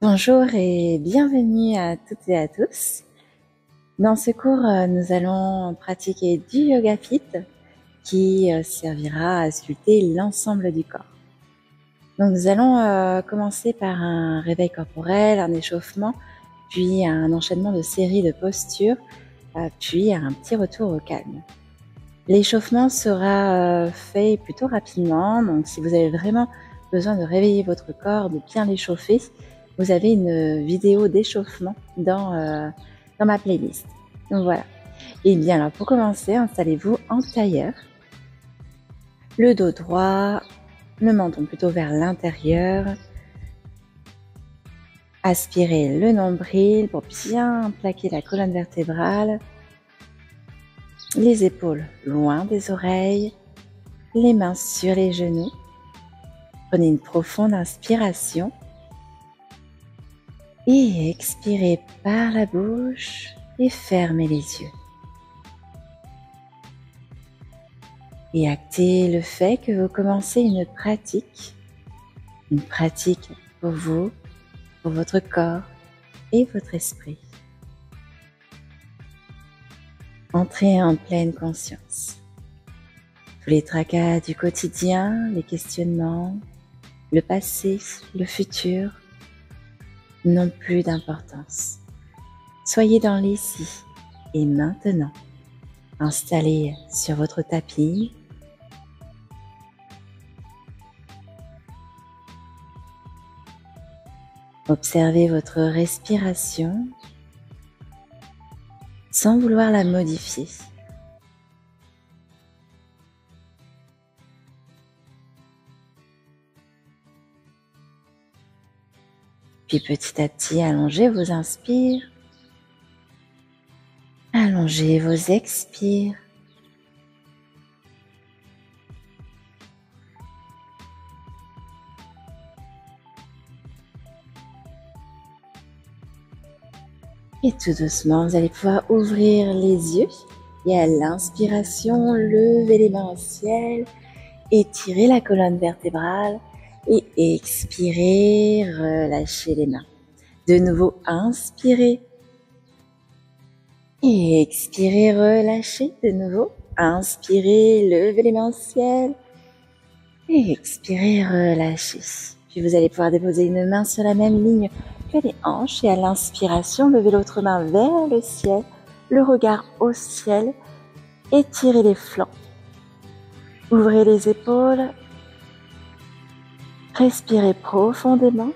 Bonjour et bienvenue à toutes et à tous. Dans ce cours, nous allons pratiquer du yoga fit qui servira à sculpter l'ensemble du corps. Donc nous allons commencer par un réveil corporel, un échauffement, puis un enchaînement de séries de postures, puis un petit retour au calme. L'échauffement sera fait plutôt rapidement, donc si vous avez vraiment besoin de réveiller votre corps, de bien l'échauffer, vous avez une vidéo d'échauffement dans ma playlist. Donc voilà. Et bien alors pour commencer, installez-vous en tailleur. Le dos droit, le menton plutôt vers l'intérieur. Aspirez le nombril pour bien plaquer la colonne vertébrale. Les épaules loin des oreilles. Les mains sur les genoux. Prenez une profonde inspiration. Et expirez par la bouche et fermez les yeux. Et actez le fait que vous commencez une pratique pour vous, pour votre corps et votre esprit. Entrez en pleine conscience. Tous les tracas du quotidien, les questionnements, le passé, le futur, n'ont plus d'importance. Soyez dans l'ici et maintenant, installé sur votre tapis. Observez votre respiration sans vouloir la modifier. Puis petit à petit, allongez vos inspires, allongez vos expires. Et tout doucement, vous allez pouvoir ouvrir les yeux. Et à l'inspiration, levez les mains au ciel, étirez la colonne vertébrale. Et expirez, relâchez les mains. De nouveau, inspirez. Et expirez, relâchez. De nouveau, inspirez, levez les mains au ciel. Et expirez, relâchez. Puis vous allez pouvoir déposer une main sur la même ligne que les hanches. Et à l'inspiration, levez l'autre main vers le ciel, le regard au ciel. Étirez les flancs. Ouvrez les épaules. Respirez profondément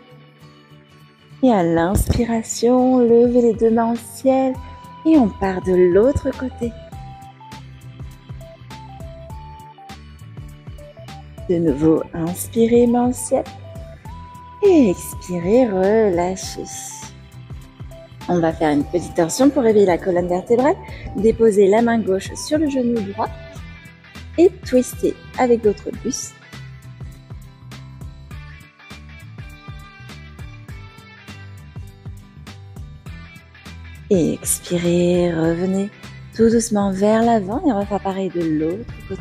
et à l'inspiration, levez les deux mains au ciel et on part de l'autre côté. De nouveau, inspirez, main au ciel et expirez, relâchez. On va faire une petite torsion pour réveiller la colonne vertébrale. Déposez la main gauche sur le genou droit et twistez avec votre buste. Et expirez, revenez tout doucement vers l'avant et on va faire pareil de l'autre côté.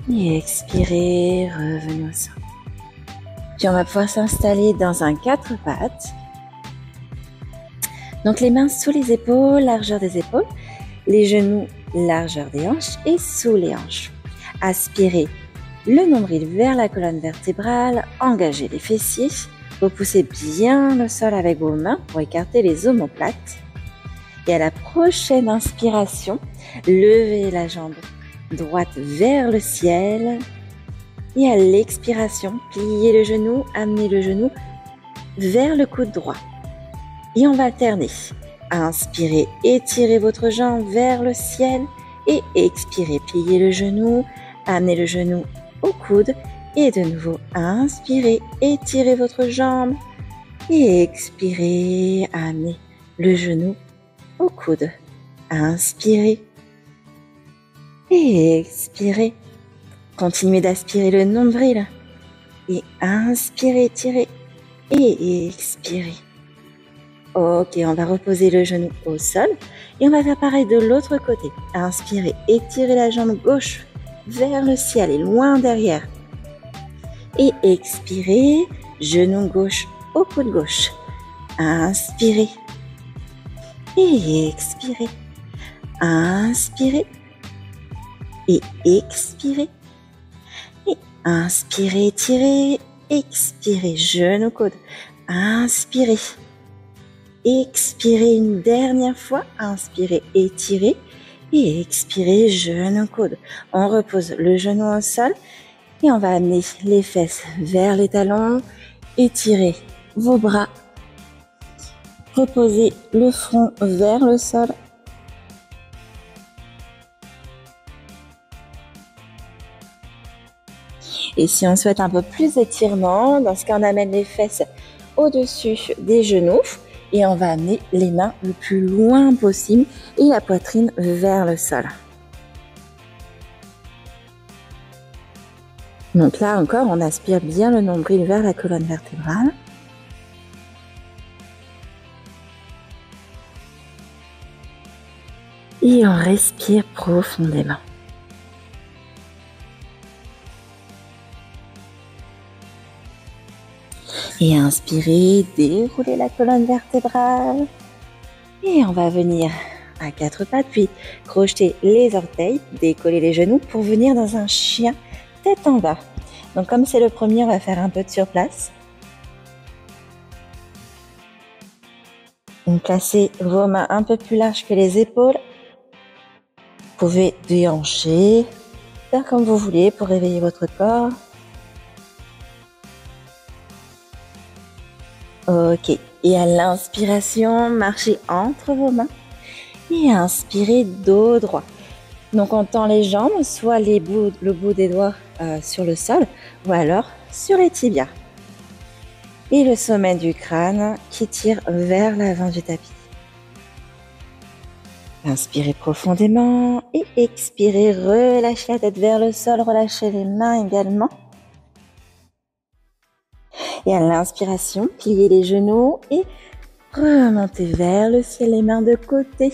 Et expirez, revenez au centre. Puis on va pouvoir s'installer dans un 4 pattes. Donc les mains sous les épaules, largeur des épaules, les genoux, largeur des hanches et sous les hanches. Aspirez le nombril vers la colonne vertébrale, engagez les fessiers, repoussez bien le sol avec vos mains pour écarter les omoplates. Et à la prochaine inspiration, levez la jambe droite vers le ciel. Et à l'expiration, pliez le genou, amenez le genou vers le coude droit. Et on va alterner. Inspirez, étirez votre jambe vers le ciel et expirez, pliez le genou, amenez le genou au coude et de nouveau inspirez, étirez votre jambe et expirez, amenez le genou au coude. Inspirez et expirez. Continuez d'aspirer le nombril et inspirez, étirez et expirez. Ok, on va reposer le genou au sol et on va faire pareil de l'autre côté. Inspirez, étirez la jambe gauche vers le ciel et loin derrière. Et expirez, genou gauche au coude gauche. Inspirez et expirez. Inspirez et expirez. Et inspirez, étirez, expirez, genou coude. Inspirez. Expirez une dernière fois, inspirez, étirez et expirez, genou coude. On repose le genou au sol et on va amener les fesses vers les talons, étirez vos bras, reposez le front vers le sol. Et si on souhaite un peu plus d'étirement, dans ce cas on amène les fesses au-dessus des genoux. Et on va amener les mains le plus loin possible et la poitrine vers le sol. Donc là encore, on aspire bien le nombril vers la colonne vertébrale. Et on respire profondément. Et inspirez, déroulez la colonne vertébrale. Et on va venir à quatre pattes, puis crocheter les orteils, décoller les genoux pour venir dans un chien tête en bas. Donc comme c'est le premier, on va faire un peu de surplace. Donc placez vos mains un peu plus larges que les épaules. Vous pouvez déhancher, faire comme vous voulez pour réveiller votre corps. Ok, et à l'inspiration, marchez entre vos mains et inspirez dos droit. Donc on tend les jambes, soit le bout des doigts sur le sol ou alors sur les tibias. Et le sommet du crâne qui tire vers l'avant du tapis. Inspirez profondément et expirez, relâchez la tête vers le sol, relâchez les mains également. Et à l'inspiration, pliez les genoux et remontez vers le ciel, les mains de côté,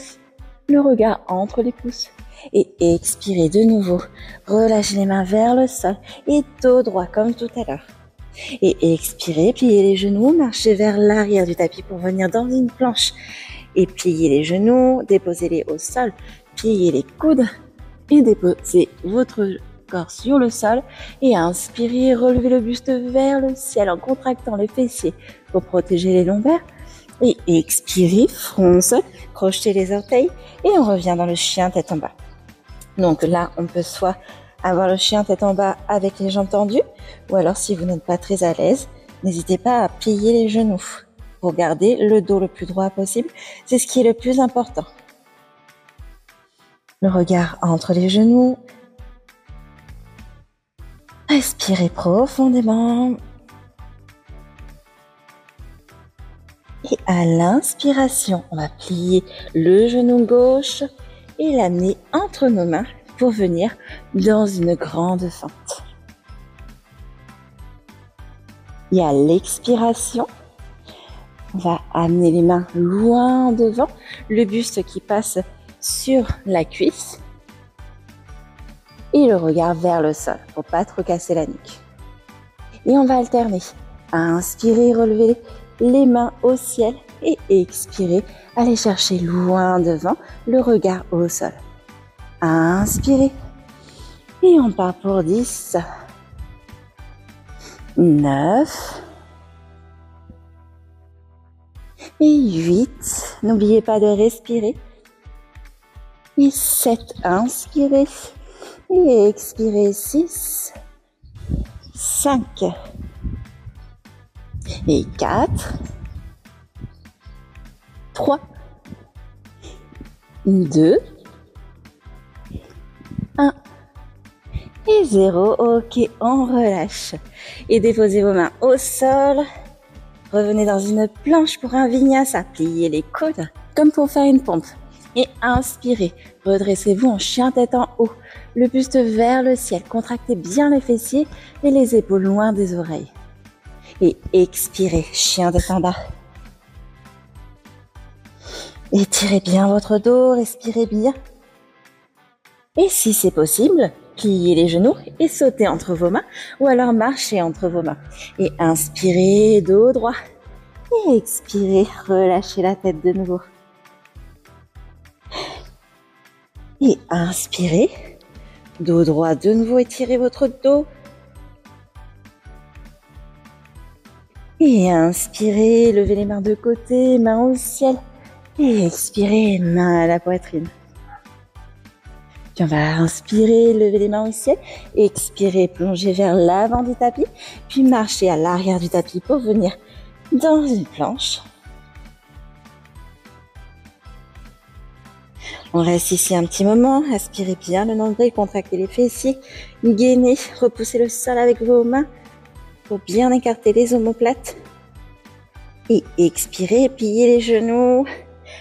le regard entre les pouces. Et expirez de nouveau, relâchez les mains vers le sol et dos droit comme tout à l'heure. Et expirez, pliez les genoux, marchez vers l'arrière du tapis pour venir dans une planche. Et pliez les genoux, déposez-les au sol, pliez les coudes et déposez votre corps sur le sol et inspirez, relevez le buste vers le ciel en contractant les fessiers pour protéger les lombaires et expirez, fronce, crochetez les orteils et on revient dans le chien tête en bas. Donc là, on peut soit avoir le chien tête en bas avec les jambes tendues ou alors si vous n'êtes pas très à l'aise, n'hésitez pas à plier les genoux pour garder le dos le plus droit possible. C'est ce qui est le plus important. Le regard entre les genoux. Respirez profondément. Et à l'inspiration, on va plier le genou gauche et l'amener entre nos mains pour venir dans une grande fente. Et à l'expiration, on va amener les mains loin devant, le buste qui passe sur la cuisse et le regard vers le sol pour pas trop casser la nuque. Et on va alterner. Inspirez, relevez les mains au ciel et expirez, allez chercher loin devant, le regard au sol. Inspirez et on part pour 10, 9 et 8. N'oubliez pas de respirer. Et 7, inspirez et expirez. 6, 5 et 4, 3, 2, 1 et 0. Ok, on relâche. Et déposez vos mains au sol. Revenez dans une planche pour un vinyasa. Pliez les coudes comme pour faire une pompe. Et inspirez. Redressez-vous en chien tête en haut. Le buste vers le ciel. Contractez bien les fessiers et les épaules loin des oreilles. Et expirez. Chien tête en bas. Étirez bien votre dos, respirez bien. Et si c'est possible, pliez les genoux et sautez entre vos mains ou alors marchez entre vos mains. Et inspirez, dos droit. Et expirez, relâchez la tête de nouveau. Et inspirez, dos droit de nouveau, étirez votre dos. Et inspirez, levez les mains de côté, mains au ciel. Et expirez, mains à la poitrine. Puis on va inspirer, lever les mains au ciel. Expirer, plonger vers l'avant du tapis. Puis marcher à l'arrière du tapis pour venir dans une planche. On reste ici un petit moment. Aspirez bien le nombril, contractez les fessiers. Gainez, repoussez le sol avec vos mains pour bien écarter les omoplates. Et expirez, pliez les genoux.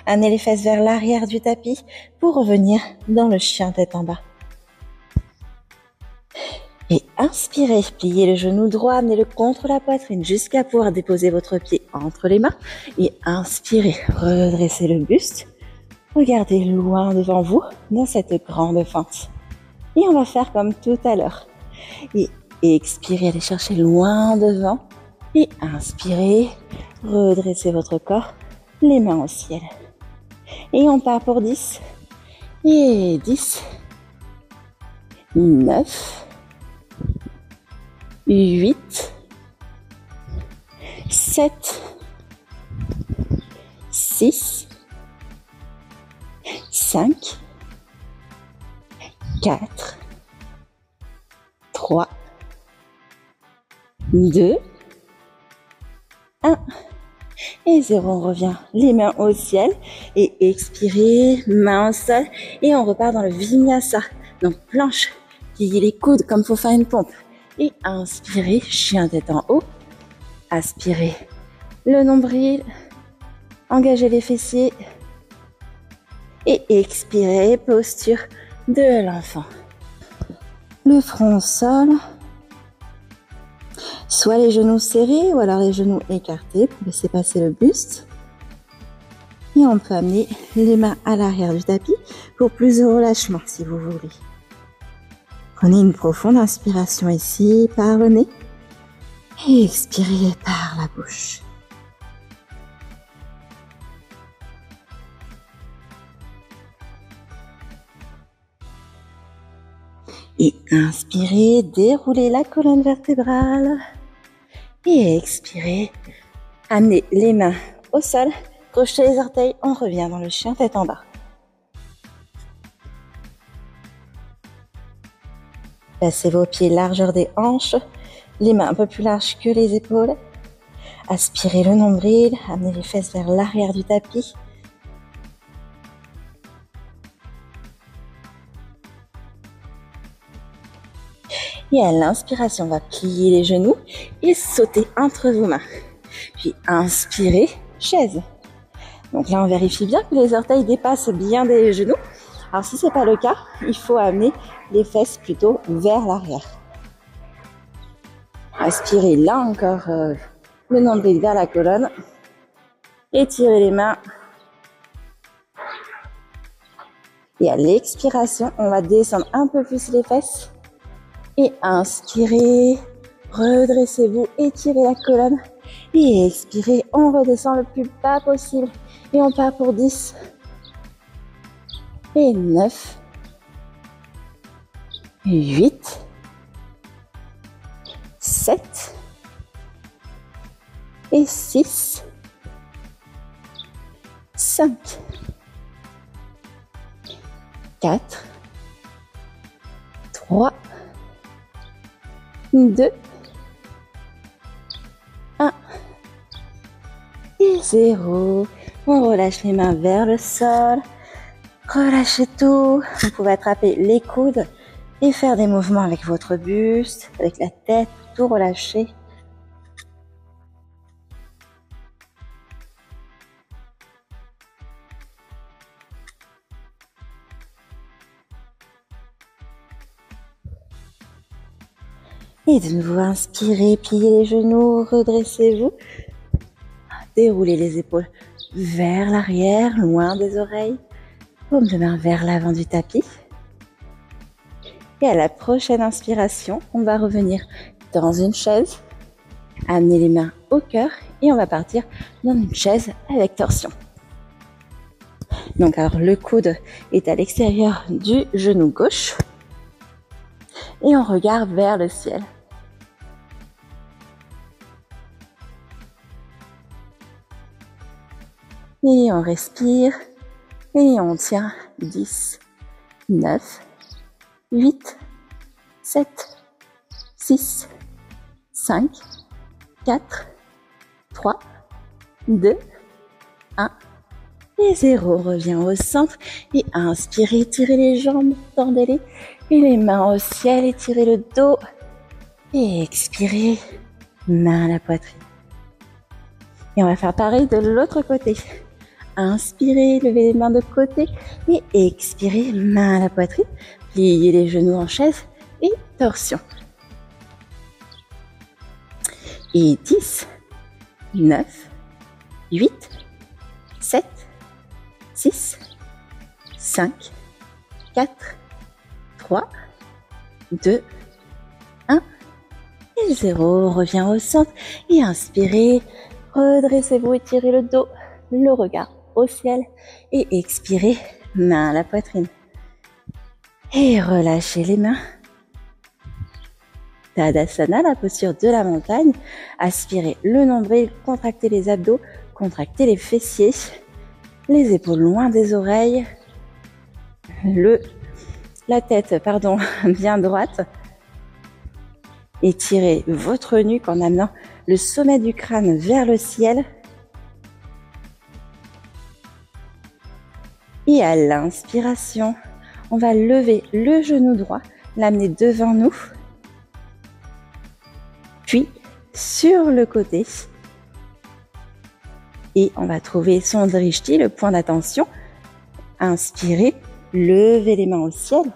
Amenez les fesses vers l'arrière du tapis pour revenir dans le chien tête en bas. Et inspirez, pliez le genou droit, amenez-le contre la poitrine jusqu'à pouvoir déposer votre pied entre les mains. Et inspirez, redressez le buste. Regardez loin devant vous dans cette grande fente. Et on va faire comme tout à l'heure. Et expirez, allez chercher loin devant. Et inspirez, redressez votre corps, les mains au ciel. Et on part pour 10. Et 10. 9. 8. 7. 6. 5. 4. 3. 2. 1. Et 0, on revient les mains au ciel et expirez, mains au sol et on repart dans le vinyasa. Donc planche, pliez les coudes comme pour faire une pompe et inspirez, chien tête en haut, aspirez le nombril, engagez les fessiers et expirez, posture de l'enfant. Le front au sol. Soit les genoux serrés ou alors les genoux écartés pour laisser passer le buste. Et on peut amener les mains à l'arrière du tapis pour plus de relâchement si vous voulez. Prenez une profonde inspiration ici par le nez et expirez par la bouche. Et inspirez, déroulez la colonne vertébrale. Et expirez, amenez les mains au sol, crochetez les orteils, on revient dans le chien tête en bas. Passez vos pieds largeur des hanches, les mains un peu plus larges que les épaules. Aspirez le nombril, amenez les fesses vers l'arrière du tapis. Et à l'inspiration, on va plier les genoux et sauter entre vos mains. Puis inspirez, chaise. Donc là, on vérifie bien que les orteils dépassent bien des genoux. Alors si ce n'est pas le cas, il faut amener les fesses plutôt vers l'arrière. Aspirez là encore le nombril vers la colonne. Étirez les mains. Et à l'expiration, on va descendre un peu plus les fesses. Et inspirez, redressez-vous, étirez la colonne. Et expirez, on redescend le plus bas possible. Et on part pour 10. Et 9. 8. 7. Et 6. 5. 4. 3. 2, 1 et 0. On relâche les mains vers le sol. Relâchez tout. Vous pouvez attraper les coudes et faire des mouvements avec votre buste, avec la tête, tout relâcher. Et de nouveau, inspirez, pliez les genoux, redressez-vous. Déroulez les épaules vers l'arrière, loin des oreilles. Paume de main vers l'avant du tapis. Et à la prochaine inspiration, on va revenir dans une chaise, amener les mains au cœur et on va partir dans une chaise avec torsion. Donc alors le coude est à l'extérieur du genou gauche et on regarde vers le ciel. Et on respire et on tient 10, 9, 8, 7, 6, 5, 4, 3, 2, 1 et 0. Revient au centre et inspirez, tirez les jambes, tendez-les et les mains au ciel, étirez le dos et expirez, main à la poitrine. Et on va faire pareil de l'autre côté. Inspirez, levez les mains de côté et expirez, main à la poitrine. Pliez les genoux en chaise et torsion. Et 10, 9, 8, 7, 6, 5, 4, 3, 2, 1 et 0. Revient au centre et inspirez, redressez-vous, étirez le dos, le regard au ciel et expirez, main à la poitrine. Et relâchez les mains. Tadasana, la posture de la montagne. Aspirez le nombril, contractez les abdos, contractez les fessiers, les épaules loin des oreilles, la tête bien droite. Étirez votre nuque en amenant le sommet du crâne vers le ciel. Et à l'inspiration, on va lever le genou droit, l'amener devant nous. Puis sur le côté. Et on va trouver son drishti, le point d'attention. Inspirez, levez les mains au ciel.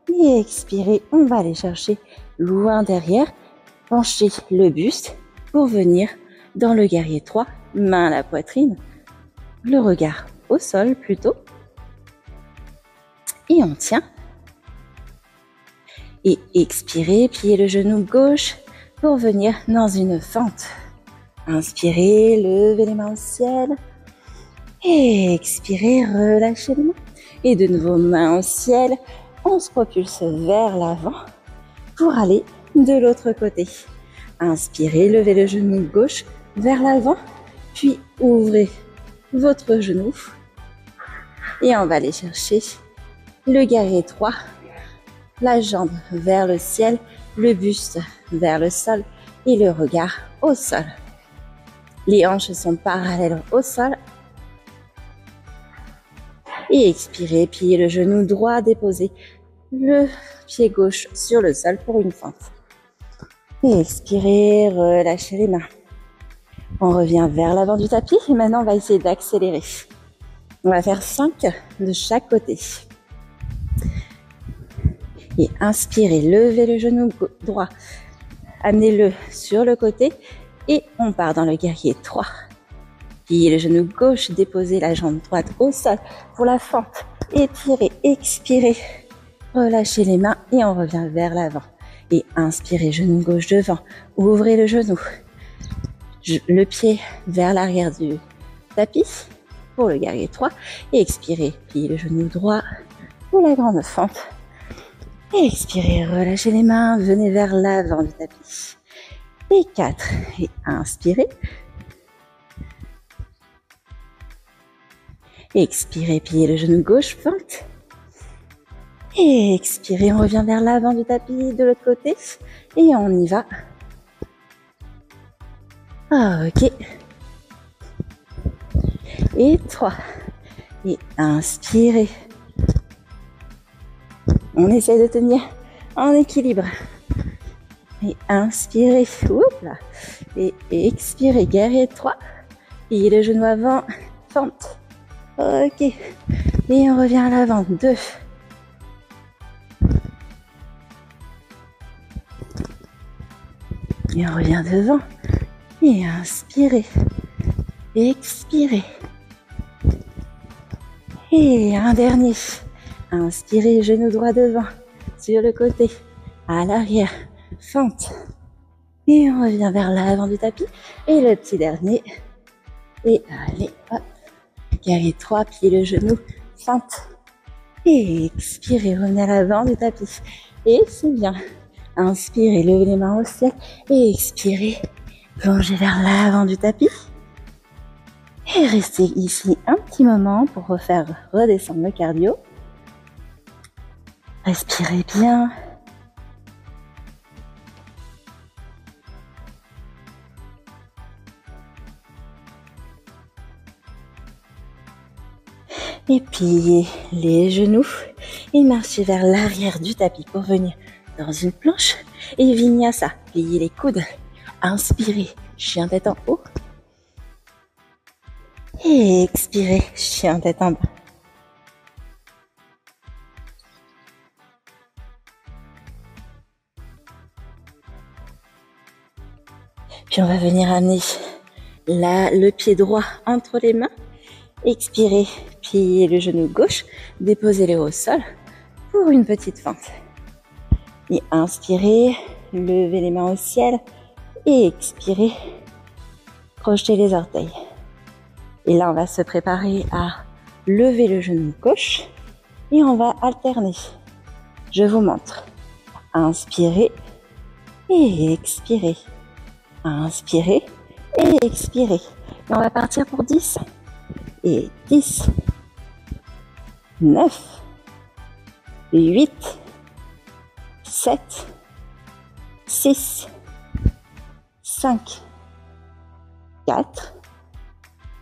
Et expirez, on va aller chercher loin derrière. Penchez le buste pour venir dans le guerrier 3, main à la poitrine. Le regard au sol plutôt. Et on tient. Et expirez, pliez le genou gauche pour venir dans une fente. Inspirez, levez les mains au ciel. Et expirez, relâchez les mains. Et de nouveau, main au ciel. On se propulse vers l'avant pour aller de l'autre côté. Inspirez, levez le genou gauche vers l'avant. Puis ouvrez votre genou. Et on va aller chercher le guerrier 3. La jambe vers le ciel, le buste vers le sol et le regard au sol. Les hanches sont parallèles au sol. Et expirez, pliez le genou droit, déposez le pied gauche sur le sol pour une fente. Et expirez, relâchez les mains. On revient vers l'avant du tapis et maintenant on va essayer d'accélérer. On va faire 5 de chaque côté. Et inspirez, levez le genou droit, amenez-le sur le côté et on part dans le guerrier 3. Pliez le genou gauche, déposez la jambe droite au sol pour la fente. Étirez, expirez, relâchez les mains et on revient vers l'avant. Et inspirez, genou gauche devant, ouvrez le genou, le pied vers l'arrière du tapis pour le guerrier 3. Et expirez, pliez le genou droit pour la grande fente. Et expirez, relâchez les mains, venez vers l'avant du tapis. Et 4. Et inspirez. Expirez, pliez le genou gauche, fente. Et expirez, on revient vers l'avant du tapis de l'autre côté. Et on y va. Ok. Et 3. Et inspirez. On essaie de tenir en équilibre. Et inspirez. Oups là. Et expirez. Guerrier 3. Et le genou avant. Fente. Ok. Et on revient à l'avant. 2. Et on revient devant. Et inspirez. Expirez. Et un dernier. Inspirez, genou droit devant, sur le côté, à l'arrière, fente. Et on revient vers l'avant du tapis. Et le petit dernier. Et allez, hop. Carré 3, pliez le genou, fente. Et expirez, revenez à l'avant du tapis. Et c'est bien. Inspirez, levez les mains au ciel. Et expirez, plongez vers l'avant du tapis. Et restez ici un petit moment pour refaire redescendre le cardio. Respirez bien. Et pliez les genoux et marchez vers l'arrière du tapis pour venir dans une planche. Et vinyasa, pliez les coudes. Inspirez, chien tête en haut. Et expirez, chien tête en bas. Puis on va venir amener le pied droit entre les mains. Expirez, pliez le genou gauche, déposez-le au sol pour une petite fente. Et inspirez, levez les mains au ciel et expirez, crochetez les orteils. Et là, on va se préparer à lever le genou gauche et on va alterner. Je vous montre. Inspirez et expirez. Inspirez et expirez. Et on va partir pour 10. Et 10, 9, 8, 7, 6, 5, 4,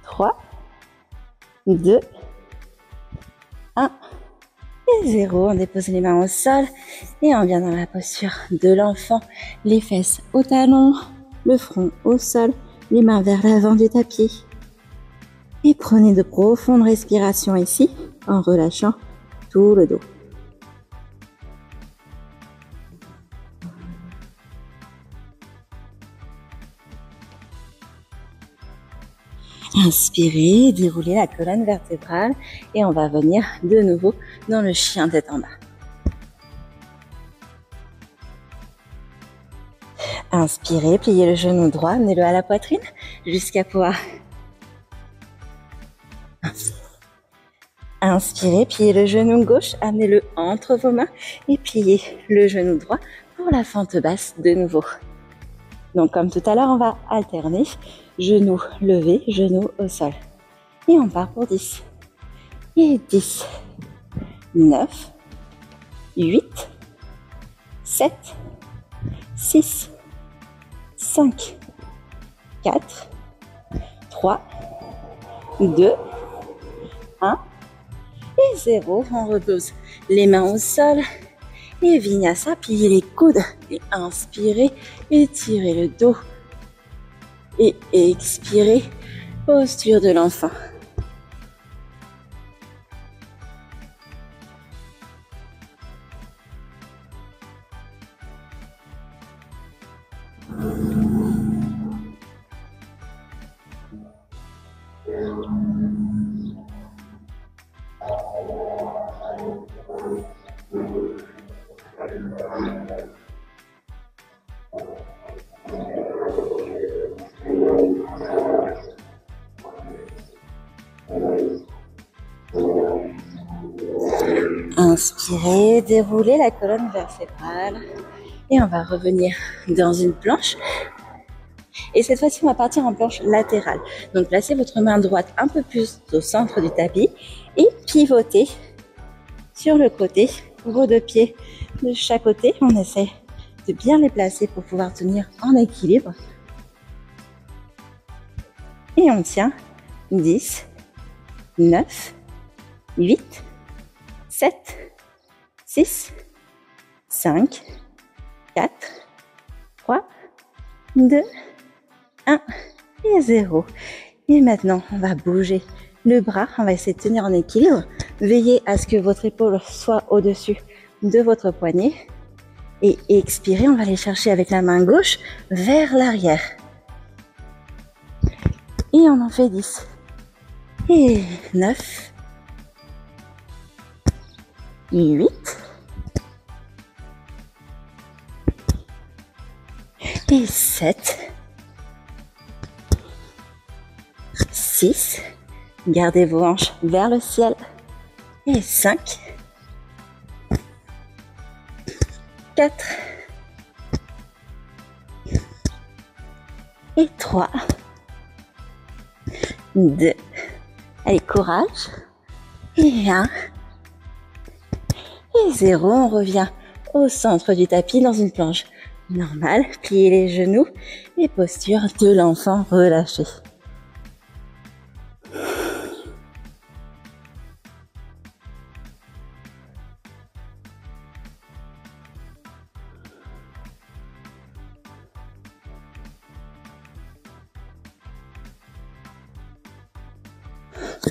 3, 2, 1 et 0. On dépose les mains au sol et on vient dans la posture de l'enfant. Les fesses au talon, le front au sol, les mains vers l'avant du tapis. Et prenez de profondes respirations ici en relâchant tout le dos. Inspirez, déroulez la colonne vertébrale et on va venir de nouveau dans le chien tête en bas. Inspirez, pliez le genou droit, amenez-le à la poitrine jusqu'à pouvoir... Inspirez, pliez le genou gauche, amenez-le entre vos mains et pliez le genou droit pour la fente basse de nouveau. Donc comme tout à l'heure, on va alterner genou levé, genou au sol. Et on part pour 10. Et 10, 9, 8, 7, 6, 5, 4, 3, 2, 1 et 0. On repose les mains au sol et vinyasa, pliez les coudes et inspirez, étirez le dos et expirez, posture de l'enfant. Inspirez, déroulez la colonne vertébrale et on va revenir dans une planche. Et cette fois-ci, on va partir en planche latérale. Donc, placez votre main droite un peu plus au centre du tapis et pivotez sur le côté, vos deux pieds de chaque côté. On essaie de bien les placer pour pouvoir tenir en équilibre. Et on tient 10, 9, 8, 7, 6, 5, 4, 3, 2, 1 et 0. Et maintenant, on va bouger le bras. On va essayer de tenir en équilibre. Veillez à ce que votre épaule soit au-dessus de votre poignet. Et expirez, on va aller chercher avec la main gauche vers l'arrière. Et on en fait 10. Et 9, 8 et 7, 6, gardez vos hanches vers le ciel, et 5, 4 et 3, 2, allez courage, et 1, et 0, on revient au centre du tapis dans une planche normale, pliez les genoux et posture de l'enfant relâché.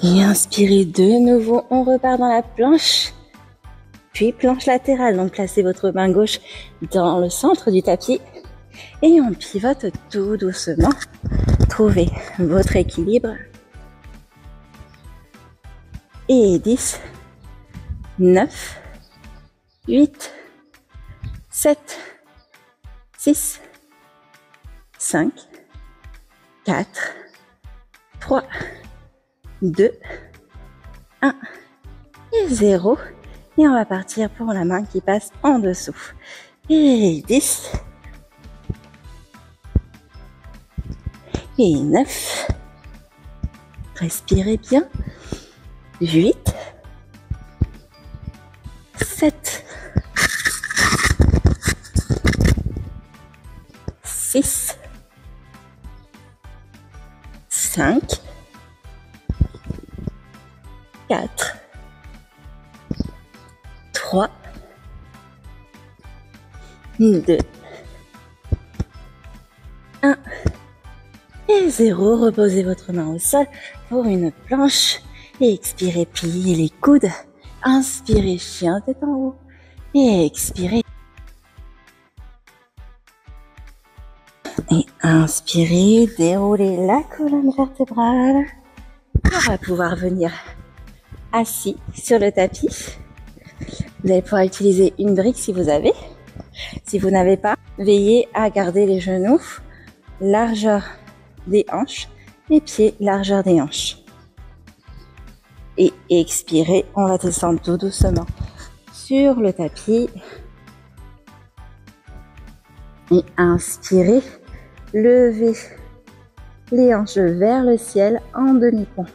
Et inspirez de nouveau, on repart dans la planche, puis planche latérale, donc placez votre main gauche dans le centre du tapis et on pivote tout doucement, trouvez votre équilibre, et 10, 9, 8, 7, 6, 5, 4, 3, 2, 1 et 0. Et on va partir pour la main qui passe en dessous. Et 10. Et 9. Respirez bien. 8. 7. 6. 5. 4, 3, 2, 1 et 0. Reposez votre main au sol pour une planche et expirez, pliez les coudes. Inspirez, chien tête en haut et expirez. Et inspirez, déroulez la colonne vertébrale. On va pouvoir venir assis sur le tapis. Vous allez pouvoir utiliser une brique si vous avez. Si vous n'avez pas, veillez à garder les genoux, largeur des hanches, les pieds, largeur des hanches. Et expirez, on va descendre tout doucement sur le tapis. Et inspirez, levez les hanches vers le ciel en demi-pont.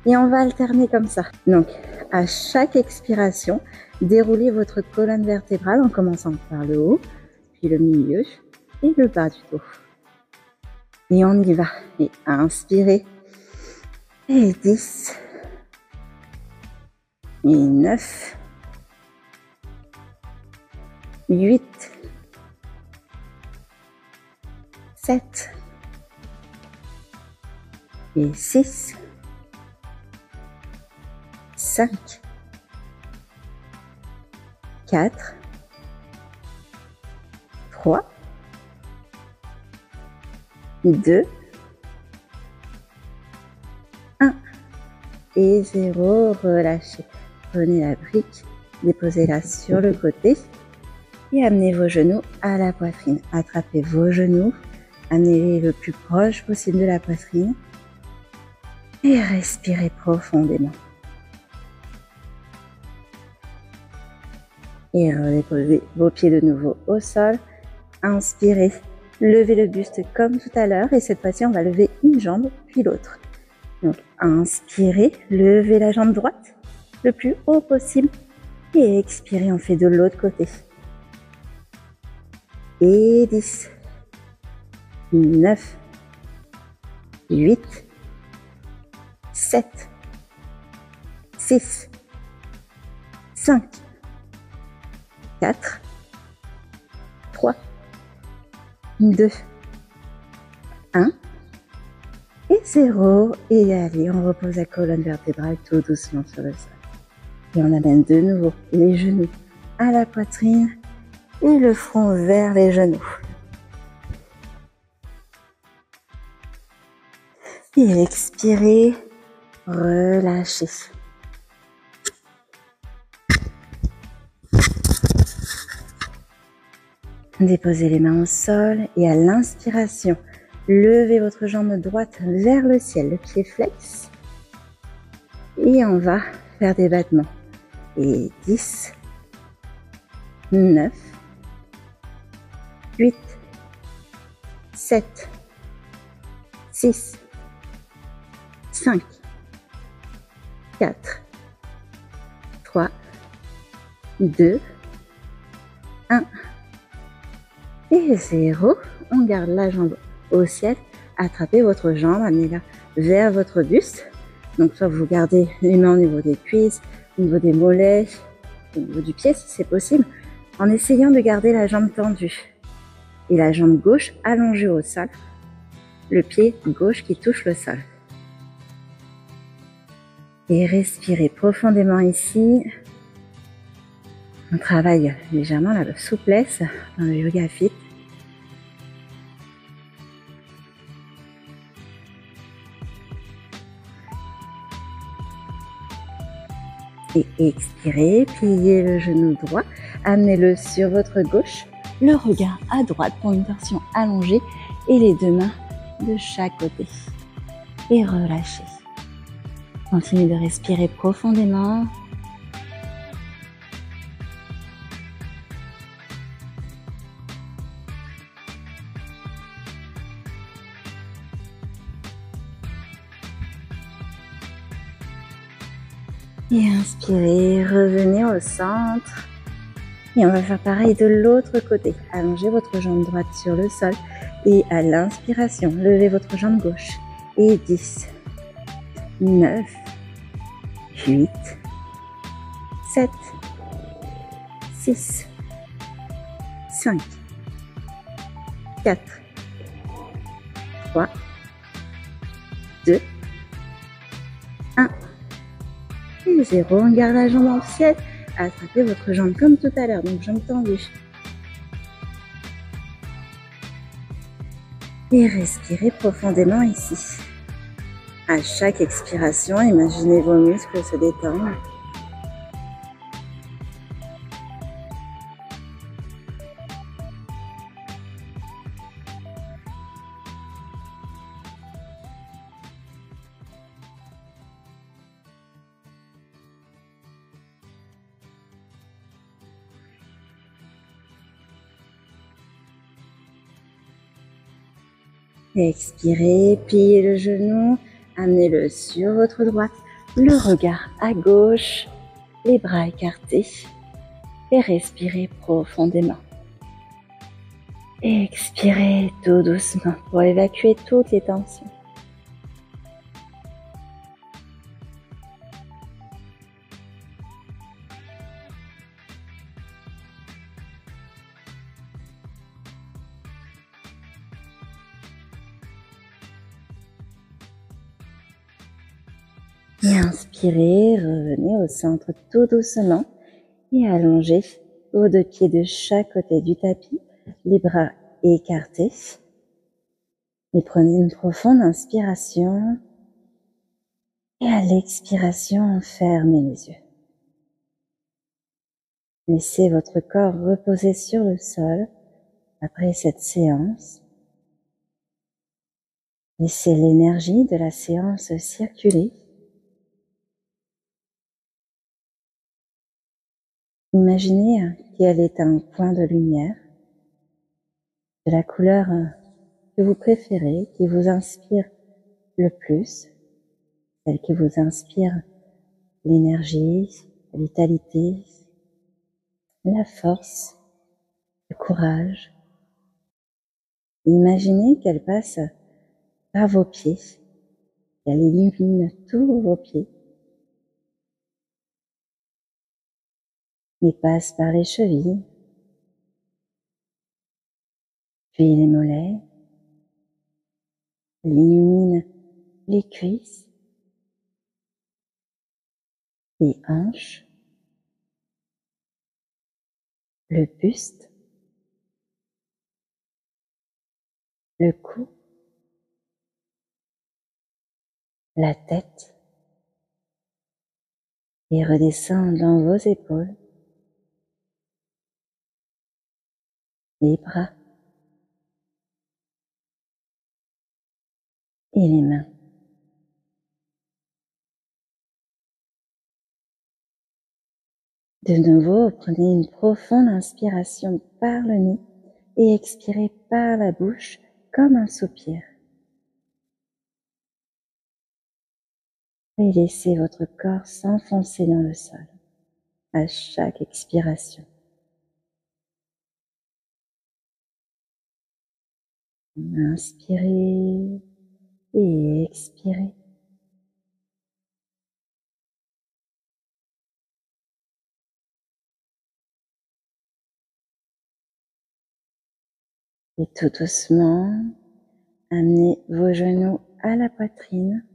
Et on va alterner comme ça. Donc, à chaque expiration, déroulez votre colonne vertébrale en commençant par le haut, puis le milieu et le bas du dos. Et on y va. Et inspirez. Et 10. Et 9. 8. 7. Et 6. 5, 4, 3, 2, 1 et 0. Relâchez. Prenez la brique, déposez-la sur le côté et amenez vos genoux à la poitrine. Attrapez vos genoux, amenez-les le plus proche possible de la poitrine et respirez profondément. Et redéposez vos pieds de nouveau au sol. Inspirez, levez le buste comme tout à l'heure. Et cette fois-ci, on va lever une jambe, puis l'autre. Donc, inspirez, levez la jambe droite le plus haut possible. Et expirez, on fait de l'autre côté. Et 10, 9, 8, 7, 6, 5, 4, 3, 2, 1 et 0. Et allez, on repose la colonne vertébrale tout doucement sur le sol. Et on amène de nouveau les genoux à la poitrine et le front vers les genoux. Et expirez, relâchez. Déposez les mains au sol et à l'inspiration, levez votre jambe droite vers le ciel, le pied flex. Et on va faire des battements. Et 10, 9, 8, 7, 6, 5, 4, 3, 2, 1 et 0. On garde la jambe au ciel. Attrapez votre jambe, amenez-la vers votre buste. Donc soit vous gardez les mains au niveau des cuisses, au niveau des mollets, au niveau du pied si c'est possible, en essayant de garder la jambe tendue. Et la jambe gauche allongée au sol, le pied gauche qui touche le sol. Et respirez profondément ici. On travaille légèrement la souplesse dans le yoga fit. Et expirez, pliez le genou droit, amenez-le sur votre gauche, le regard à droite pour une version allongée et les deux mains de chaque côté. Et relâchez. Continuez de respirer profondément. Et inspirez, revenez au centre. Et on va faire pareil de l'autre côté. Allongez votre jambe droite sur le sol. Et à l'inspiration, levez votre jambe gauche. Et 10, 9, 8, 7, 6, 5, 4, 3, 2, 1. Et 0, on garde la jambe en ciel, attrapez votre jambe comme tout à l'heure, donc jambe tendue. Et respirez profondément ici. À chaque expiration, imaginez vos muscles se détendre. Expirez, pliez le genou, amenez-le sur votre droite, le regard à gauche, les bras écartés et respirez profondément. Expirez tout doucement pour évacuer toutes les tensions. Et inspirez, revenez au centre tout doucement et allongez vos deux pieds de chaque côté du tapis, les bras écartés. Et prenez une profonde inspiration et à l'expiration, fermez les yeux. Laissez votre corps reposer sur le sol après cette séance. Laissez l'énergie de la séance circuler. Imaginez qu'elle est un point de lumière, de la couleur que vous préférez, qui vous inspire le plus, celle qui vous inspire l'énergie, la vitalité, la force, le courage. Imaginez qu'elle passe par vos pieds, qu'elle illumine tous vos pieds et passe par les chevilles, puis les mollets, elle illumine les cuisses, les hanches, le buste, le cou, la tête, et redescend dans vos épaules, les bras et les mains. De nouveau, prenez une profonde inspiration par le nez et expirez par la bouche comme un soupir. Et laissez votre corps s'enfoncer dans le sol à chaque expiration. Inspirez et expirez. Et tout doucement, amenez vos genoux à la poitrine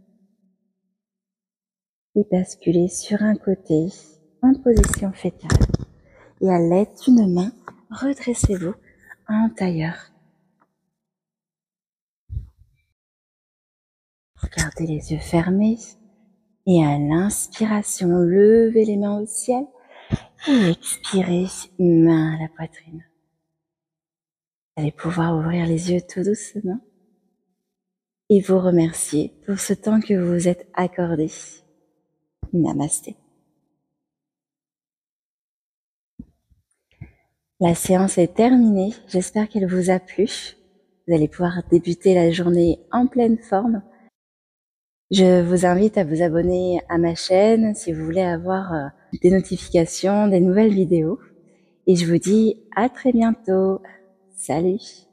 et basculez sur un côté en position fétale. Et à l'aide d'une main, redressez-vous en tailleur. Gardez les yeux fermés et à l'inspiration, levez les mains au ciel et expirez, main à la poitrine. Vous allez pouvoir ouvrir les yeux tout doucement et vous remercier pour ce temps que vous vous êtes accordé. Namasté. La séance est terminée. J'espère qu'elle vous a plu. Vous allez pouvoir débuter la journée en pleine forme. Je vous invite à vous abonner à ma chaîne si vous voulez avoir des notifications, des nouvelles vidéos. Et je vous dis à très bientôt. Salut!